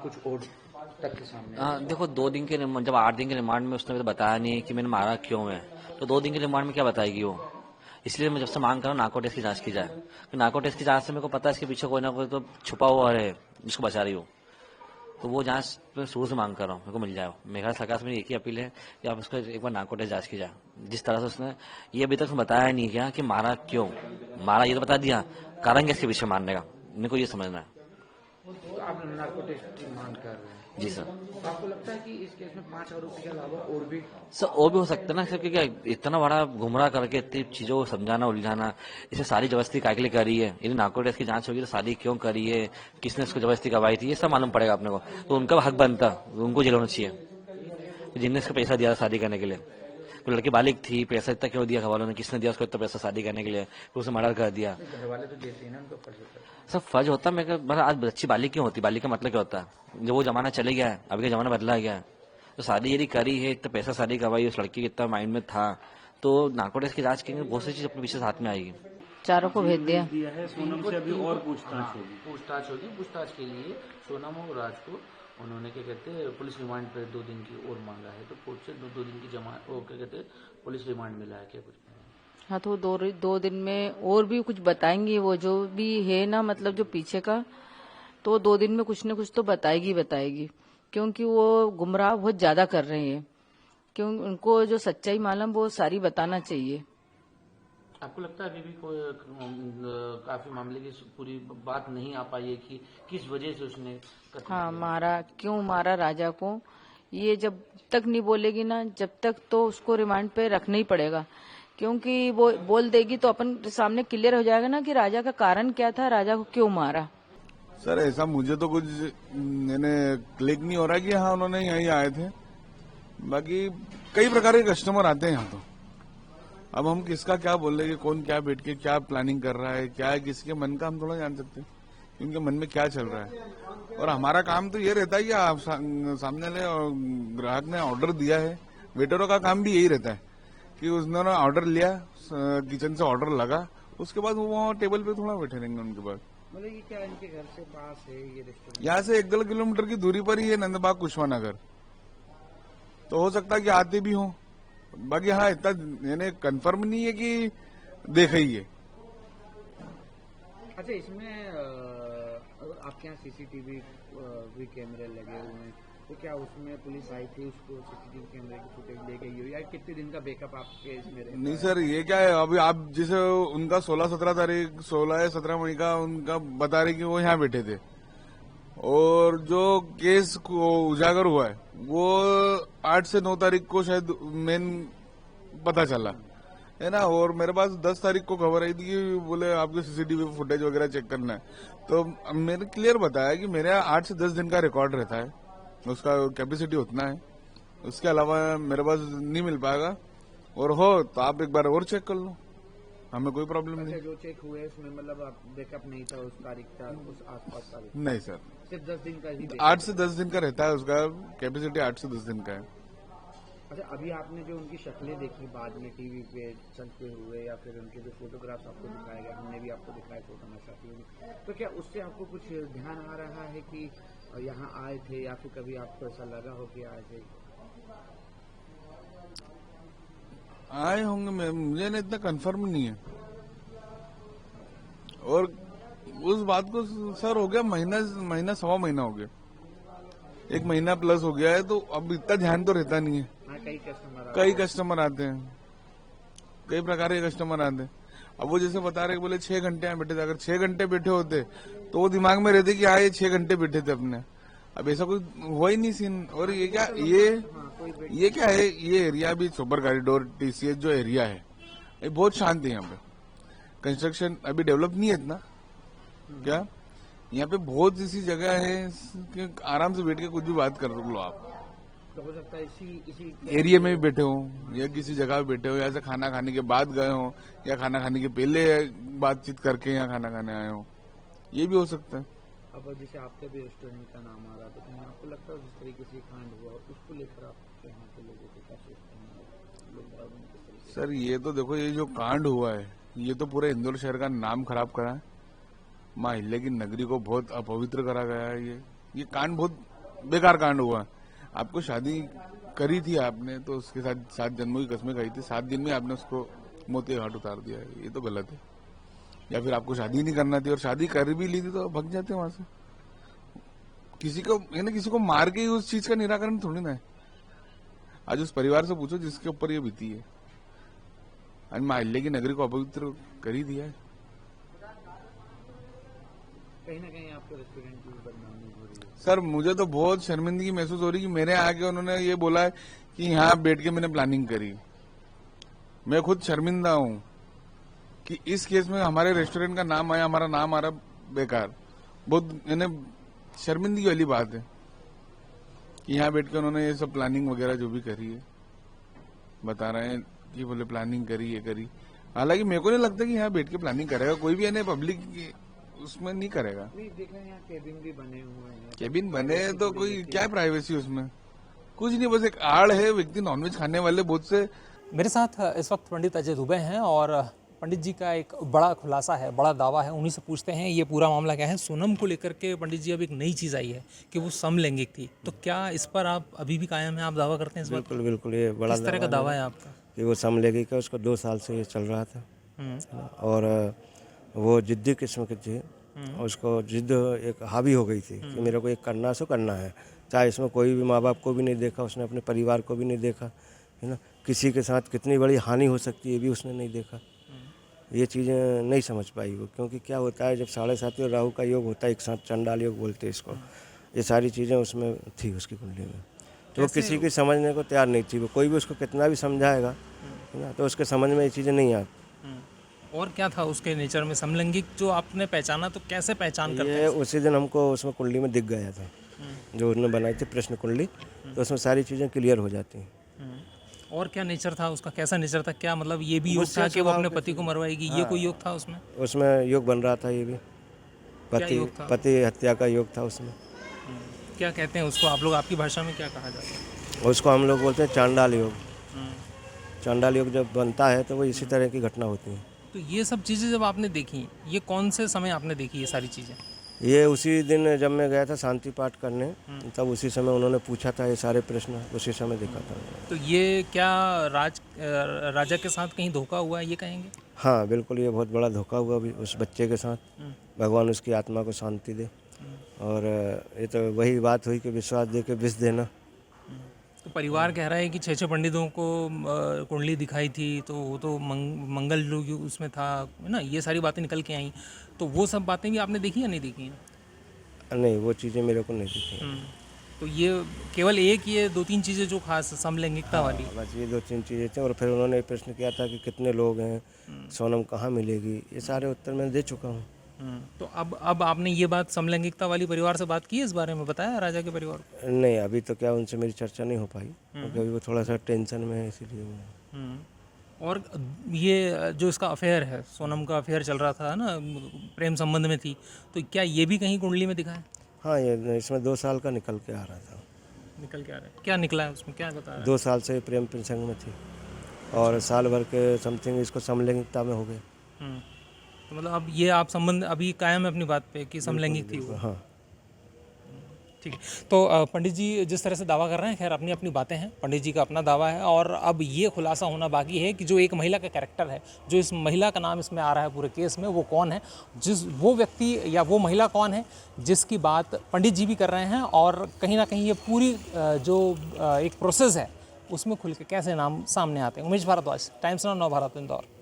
कुछ और तथ्य सामने देखो 2 दिन के जब 8 दिन के रिमांड में उसने तो बताया नहीं कि मैंने मारा क्यों है, तो 2 दिन के रिमांड में क्या बताएगी वो। इसलिए मैं जब से मांग कर रहा हूँ नार्को टेस्ट की जांच की जाए, तो नार्को टेस्ट की जांच से मेरे को पता है इसके पीछे कोई ना कोई तो छुपा हुआ है जिसको बचा रही हो, तो वो जांच मैं शुरू से मांग कर रहा हूँ मेरे को मिल जाए। मेरा सरकार से मेरी एक ही अपील है कि आप उसको एक बार नार्को टेस्ट जांच की जाए। जिस तरह से उसने ये अभी तक बताया नहीं क्या कि मारा क्यों, मारा ये तो बता दिया, कारण क्या इसके पीछे मारने का, मेरे को ये समझना है। तो आप नार्को टेस्ट की मांग कर रहे हैं। जी सर। तो आपको लगता है कि इस केस में 5 आरोपी के अलावा और भी सर और भी हो सकता है ना सर, क्योंकि इतना बड़ा गुमराह करके इतनी चीजों को समझाना उलझाना, इसे सारी जबरदस्ती काय के लिए करी है, यदि नार्को टेस्ट की जांच होगी तो शादी क्यों करी है, किसने इसको जबरदस्ती करवाई थी, ये सब मालूम पड़ेगा अपने को। तो उनका हक बनता, उनको जेल होना चाहिए जिनने इसको पैसा दिया शादी करने के लिए। तो लड़की बालिग थी, पैसा इतना क्यों दिया खवालों ने, किसने दिया उसको इतना पैसा शादी करने के लिए, फिर उसे मर्डर कर दिया। घर वाले तो देते हैं ना, उनको फर्ज होता है। सब फर्ज होता है। मैं आज अच्छी बालिग क्यों होती, बालिग का मतलब क्या होता है, जब वो जमाना चले गया है, अभी का जमाना बदला गया है। तो शादी यदि करी है, इतना पैसा शादी करवाई, उस लड़की के इतना माइंड में था, तो नार्को टेस्ट की जांच करेंगे, बहुत सी चीज अपने पीछे हाथ में आएगी। चारों को भेज दिया है। सोनम से अभी और पूछताछ होगी। पूछताछ के लिए सोनम और राज को उन्होंने क्या कहते हैं पुलिस रिमांड पर 2 दिन की और मांगा है, तो कोर्ट से 2 दिन की जमा वो क्या कहते हैं पुलिस रिमांड मिला है क्या कुछ। हाँ, तो 2 दिन में और भी कुछ बताएंगी, वो जो भी है ना, मतलब जो पीछे का, तो 2 दिन में कुछ न कुछ तो बताएगी, क्योंकि वो गुमराह बहुत ज्यादा कर रहे हैं। क्यों, उनको जो सच्चाई मालूम वो सारी बताना चाहिए। आपको लगता है अभी भी कोई काफी मामले की पूरी बात नहीं आ पाई है कि किस वजह से उसने कत्ल हाँ, क्यों मारा राजा को, ये जब तक नहीं बोलेगी ना, जब तक तो उसको रिमांड पे रखना ही पड़ेगा, क्योंकि वो बोल देगी तो अपन सामने क्लियर हो जाएगा ना कि राजा का कारण क्या था, राजा को क्यों मारा। सर ऐसा मुझे तो कुछ मैंने क्लिक नहीं हो रहा कि हाँ उन्होंने यहीं आए थे। बाकी कई प्रकार के कस्टमर आते हैं यहाँ तो, अब हम किसका क्या बोल रहे हैं, कौन क्या बैठ के क्या प्लानिंग कर रहा है, क्या है किसी के मन का हम थोड़ा जान सकते हैं कि उनके मन में क्या चल रहा है। और हमारा काम तो ये रहता है कि आप सामने ले और ग्राहक ने ऑर्डर दिया है, वेटरों का काम भी यही रहता है कि उन्होंने ऑर्डर लिया, किचन से ऑर्डर लगा, उसके बाद वो टेबल पे थोड़ा बैठे रहेंगे उनके पास। मतलब ये क्या इनके घर से पास है ये रेस्टोरेंट? यहाँ से 1-1.5 किलोमीटर की दूरी पर ही है नंदबाग कुशवानगर, तो हो सकता है कि आते भी हों। बाकी हाँ इतना यानी कंफर्म नहीं है कि देखा ही है। अच्छा, इसमें आपके यहाँ सीसीटीवी भी कैमरे लगे हुए हैं, तो क्या उसमें पुलिस आई थी उसको सीसीटीवी कैमरे की फुटेज ले गई हो, या कितने दिन का बैकअप आपके इसमें रहता है? नहीं सर, ये क्या है, अभी आप जिसे उनका 16 या 17 मई का उनका बता रहे कि वो यहाँ बैठे थे, और जो केस को उजागर हुआ है वो 8 से 9 तारीख को शायद मेन पता चला है ना, और मेरे पास 10 तारीख को खबर आई थी कि बोले आपके सीसीटीवी फुटेज वगैरह चेक करना है। तो मैंने क्लियर बताया कि मेरे 8 से 10 दिन का रिकॉर्ड रहता है, उसका कैपेसिटी उतना है, उसके अलावा मेरे पास नहीं मिल पाएगा, और हो तो आप एक बार और चेक कर लो, हमें कोई प्रॉब्लम नहीं। जो चेक हुए उसमें मतलब आप बैकअप नहीं था उस तारीख का, उस आसपास तारीख? नहीं सर, सिर्फ 10 दिन का ही। 8 से 10 दिन का रहता है, उसका कैपेसिटी 8 से 10 दिन का है। अच्छा, अभी आपने जो उनकी शक्लें देखी बाद में टीवी पे चलते हुए, या फिर उनके जो फोटोग्राफ्स आपको दिखाए गए, हमने भी आपको दिखाया फोटो में साथी में, तो क्या उससे आपको कुछ ध्यान आ रहा है कि यहाँ आए थे, या फिर कभी आपको ऐसा लगा हो कि आए थे? आए होंगे, मुझे ना इतना कंफर्म नहीं है, और उस बात को सर हो गया महीना 1.25 महीना हो गया, 1 महीना प्लस हो गया है, तो अब इतना ध्यान तो रहता नहीं है। हाँ, कई कस्टमर आते हैं, कई प्रकार के कस्टमर आते हैं। अब वो जैसे बता रहे बोले 6 घंटे यहाँ बैठे थे, अगर 6 घंटे बैठे होते तो वो दिमाग में रहते कि हाँ ये 6 घंटे बैठे थे अपने, अब ऐसा कोई हुआ ही नहीं सीन। और ये क्या ये क्या है, ये एरिया भी सुपर कॉरिडोर TCH जो एरिया है ये बहुत शांत है, यहाँ पे कंस्ट्रक्शन अभी डेवलप नहीं है इतना, क्या यहाँ पे बहुत ऐसी जगह है कि आराम से बैठ के कुछ भी बात कर लो आप, तो हो सकता है इसी एरिया में भी बैठे हो या किसी जगह पे बैठे हो, या ऐसे खाना खाने के बाद गए हो, या खाना खाने के पहले बातचीत करके यहाँ खाना खाने आए हो, ये भी हो सकता है। अब जैसे आपके भी रेस्टोरेंट का नाम आ रहा, तो कहीं आपको लगता है जिस तरीके से कांड हुआ उसको लेकर आप यहाँ के लोगों को क्या सोचते हैं, लोग? सर ये तो देखो, ये जो कांड हुआ है ये तो पूरे इंदौर शहर का नाम खराब करा है, माँ अहिल्या की नगरी को बहुत अपवित्र करा गया है। ये कांड बहुत बेकार कांड हुआ। आपको शादी करी थी आपने तो उसके साथ 7 जन्मों की कसमें खाई थी, 7 दिन में आपने उसको मौत के घाट उतार दिया है, ये तो गलत है। या फिर आपको शादी नहीं करना थी और शादी कर भी ली थी तो भाग जाते वहां से। किसी को मार के ही उस चीज का निराकरण थोड़ी ना है। आज उस परिवार से पूछो जिसके ऊपर ये बीती है। आज माल्य की नगरी को अपवित्र कर ही दिया है। कहीं ना कहीं आपके रेस्टोरेंट की भी बदनामी हो रही है। सर मुझे तो बहुत शर्मिंदगी महसूस हो रही कि मेरे आके उन्होंने ये बोला है कि यहाँ बैठ के मैंने प्लानिंग करी। मैं खुद शर्मिंदा हूँ कि इस केस में हमारे रेस्टोरेंट का नाम आया, हमारा नाम आ रहा बेकार। बहुत यानी शर्मिंदगी वाली बात है कि यहाँ बैठ के उन्होंने ये सब प्लानिंग वगैरह जो भी करी है, बता रहे हैं कि बोले प्लानिंग करी, ये करी। हालांकि मेरे को नहीं लगता कि यहाँ बैठ के प्लानिंग करेगा कोई भी, यानी पब्लिक उसमें नहीं करेगा। नहीं देखा यहाँ केबिन भी बने हुए हैं। केबिन बने तो कोई क्या प्राइवेसी उसमें, कुछ नहीं, बस एक आड़ है। व्यक्ति नॉनवेज खाने वाले बहुत से। मेरे साथ इस वक्त पंडित अजय दुबे हैं और पंडित जी का एक बड़ा खुलासा है, बड़ा दावा है, उन्हीं से पूछते हैं ये पूरा मामला क्या है। सोनम को लेकर के पंडित जी अब एक नई चीज़ आई है कि वो समलैंगिक थी, तो क्या इस पर आप अभी भी कायम है, आप दावा करते हैं इस बात? बिल्कुल बिल्कुल, ये बड़ा किस तरह का दावा है आपका? कि वो समलैंगिक है, उसको 2 साल से ये चल रहा था और वो जिद्दी किस्म की थी और उसको जिद एक हावी हो गई थी कि मेरे को एक करना सो करना है, चाहे इसमें कोई भी माँ बाप को भी नहीं देखा उसने, अपने परिवार को भी नहीं देखा, है ना, किसी के साथ कितनी बड़ी हानि हो सकती है ये भी उसने नहीं देखा। ये चीज़ें नहीं समझ पाई वो, क्योंकि क्या होता है जब 7.5 और राहु का योग होता है एक साथ, चंडाल योग बोलते हैं इसको, ये सारी चीज़ें उसमें थी उसकी कुंडली में। तो वो किसी की समझने को तैयार नहीं थी, वो कोई भी उसको कितना भी समझाएगा, है ना, तो उसके समझ में ये चीज़ें नहीं आती। और क्या था उसके नेचर में समलैंगिक जो आपने पहचाना, तो कैसे पहचान करते हैं? ये उसी दिन हमको उसमें कुंडली में दिख गया था, जो उसने बनाई थी प्रश्न कुंडली, तो उसमें सारी चीज़ें क्लियर हो जाती हैं। और क्या नेचर था उसका, कैसा नेचर था? क्या मतलब ये भी योग था कि वो अपने पति को मरवाएगी, ये कोई योग था उसमें? उसमें योग बन रहा था, ये भी पति हत्या का योग था उसमें। क्या कहते हैं उसको आप लोग, आपकी भाषा में क्या कहा जाता है? उसको हम लोग बोलते हैं चांडाल योग। चांडाल योग जब बनता है तो वो इसी तरह की घटना होती है। तो ये सब चीज़ें जब आपने देखी, ये कौन से समय आपने देखी ये सारी चीज़ें? ये उसी दिन जब मैं गया था शांति पाठ करने, तब उसी समय उन्होंने पूछा था ये सारे प्रश्न, उसी समय देखा था। तो ये क्या राजा के साथ कहीं धोखा हुआ है, ये कहेंगे? हाँ बिल्कुल, ये बहुत बड़ा धोखा हुआ भी उस बच्चे के साथ। भगवान उसकी आत्मा को शांति दे। और ये तो वही बात हुई कि विश्वास दे के विष देना। तो परिवार कह रहा है कि 6 पंडितों को कुंडली दिखाई थी, तो वो तो मंगल योग उसमें था, है ना, ये सारी बातें निकल के आई। तो वो सब बातें भी आपने देखी या नहीं देखी हैं? नहीं, वो चीज़ें मेरे को नहीं दिखी। तो ये केवल एक, ये 2-3 चीज़ें जो खास समलैंगिकता वाली, बस ये 2-3 चीज़ें थी। और फिर उन्होंने प्रश्न किया था कि कितने लोग हैं, सोनम कहाँ मिलेगी, ये सारे उत्तर मैं दे चुका हूँ। तो अब आपने ये बात समलैंगिकता वाली परिवार से बात की, इस बारे में बताया राजा के परिवार को? नहीं, अभी तो क्या उनसे मेरी चर्चा नहीं हो पाई, क्योंकि अभी वो थोड़ा सा टेंशन में है, इसीलिए। और ये जो इसका अफेयर है, सोनम का अफेयर चल रहा था ना, प्रेम संबंध में थी, तो क्या ये भी कहीं कुंडली में दिखा है? हाँ, ये इसमें 2 साल का निकल के आ रहा था। निकल के आ रहा है? क्या निकला है उसमें, क्या बता रहा है? 2 साल से प्रेम प्रसंग में थी और साल भर के समथिंग इसको समलैंगिकता में हो गए। तो मतलब अब ये आप संबंध अभी कायम है अपनी बात पे कि समलैंगिक थी वो? हाँ ठीक है। तो पंडित जी जिस तरह से दावा कर रहे हैं, खैर अपनी अपनी बातें हैं, पंडित जी का अपना दावा है। और अब ये खुलासा होना बाकी है कि जो एक महिला का कैरेक्टर है, जो इस महिला का नाम इसमें आ रहा है पूरे केस में, वो कौन है, वो व्यक्ति या वो महिला कौन है जिसकी बात पंडित जी भी कर रहे हैं। और कहीं ना कहीं ये पूरी जो एक प्रोसेस है उसमें खुल के कैसे नाम सामने आते हैं। उमेश भारद्वाज, टाइम्स नाउ नव भारत, इंदौर।